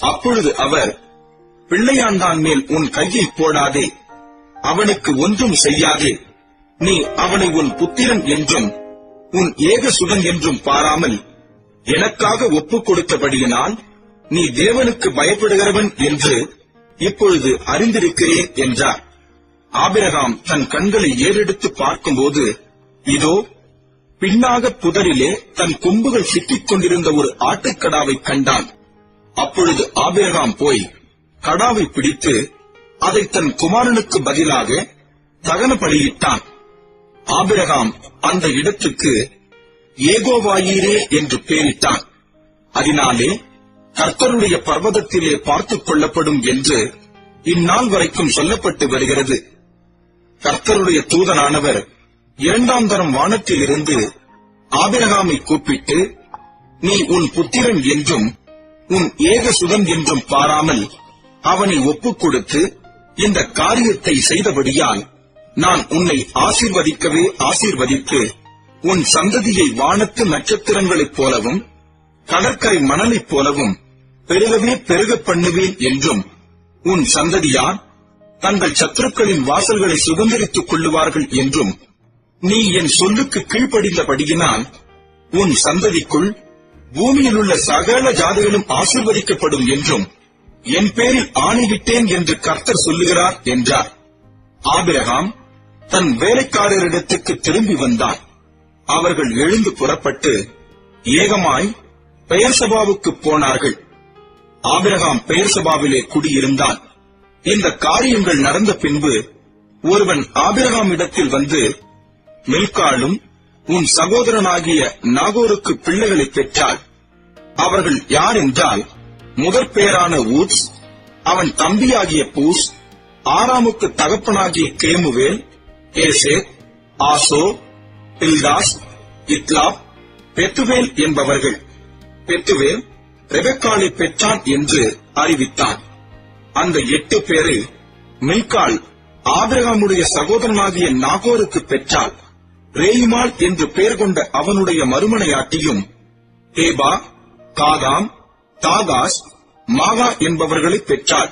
அப்பொழுது அவர், பிள்ளையாண்டான் மேல் உன் கையை போடாதே, அவனுக்கு ஒன்றும் செய்யாதே, நீ அவனை உன் புத்திரன் என்றும் உன் ஏகசுதன் என்றும் பாராமல் எனக்காக ஒப்புக் கொடுத்தபடியினால் நீ தேவனுக்கு பயப்படுகிறவன் என்று இப்பொழுது அறிந்திருக்கிறேன் என்றார். ஆபிரகாம் தன் கண்களை ஏறெடுத்து பார்க்கும்போது, இதோ பின்னாக புதரிலே தன் கொம்புகள் சிக்கிக் கொண்டிருந்த ஒரு ஆட்டுக்கடாவை கண்டான். அப்பொழுது ஆபிரகாம் போய் கடாவை பிடித்து அதை தன் குமாரனுக்கு பதிலாக தகன பலியிட்டான். ஆபிரகாம் அந்த இடத்துக்கு ஏகோவாயீரே என்று பெயரிட்டான். அதனாலே கர்த்தருடைய பர்வதத்திலே பார்த்துக் கொள்ளப்படும் என்று இந்நாள் வரைக்கும் சொல்லப்பட்டு வருகிறது. கர்த்தருடைய தூதனானவர் இரண்டாம் தரம் வானத்திலிருந்து ஆபிரகாமை கூப்பிட்டு, நீ உன் புத்திரன் என்றும் உன் ஏகசுதன் என்றும் பாராமல் அவனை ஒப்புக் கொடுத்து இந்த காரியத்தை செய்தபடியால் நான் உன்னை ஆசீர்வதிக்கவே ஆசீர்வதித்து உன் சந்ததியை வானத்து நட்சத்திரங்களைப் போலவும் கடற்கரை மணலைப் போலவும் பெருகவே பெருக பண்ணுவேன் என்றும் உன் சந்ததியார் தங்கள் சத்துருக்களின் வாசல்களை சுதந்திரித்துக் கொள்ளுவார்கள் என்றும் நீ என் சொல்லுக்கு கீழ்ப்படிந்தபடியினால் உன் சந்ததிக்குள் பூமியில் உள்ள சகல ஜாதிகளும் ஆசீர்வதிக்கப்படும் என்றும் என் பேரில் ஆணையிட்டேன் என்று கர்த்தர் சொல்லுகிறார் என்றார். ஆபிரகாம் தன் வேலைக்காரரிடத்துக்கு திரும்பி வந்தான். அவர்கள் எழுந்து புறப்பட்டு ஏகமாய் பெயர்சபாவுக்கு போனார்கள். ஆபிரகாம் பெயர்சபாவிலே குடியிருந்தான். இந்த காரியங்கள் நடந்த பின்பு ஒருவன் ஆபிரகாம் இடத்தில் வந்து, மில்காளும் உன் சகோதரனாகிய நாகோருக்கு பிள்ளைகளை பெற்றாள். அவர்கள் யார் என்றால், முதற் பேரான ஊத்ஸ், அவன் தம்பியாகிய பூஸ், ஆராமுக்கு தகப்பனாகிய கேமுவேல், ஏசேர், ஆசோ, பில்தாஸ், இத்லாப், பெத்துவேல் என்பவர்கள். பெத்துவேல் ரெபெக்காளை பெற்றான் என்று அறிவித்தான். அந்த 8 பேரில் மில்காள் ஆபிரகாமுடைய சகோதரனாகிய நாகோருக்கு பெற்றாள். ரேயுமாள் என்று பெயர் கொண்ட அவனுடைய மறுமனையாட்டியும் தேபா, காதாம், தாகாஸ், மாகா என்பவர்களை பெற்றாள்.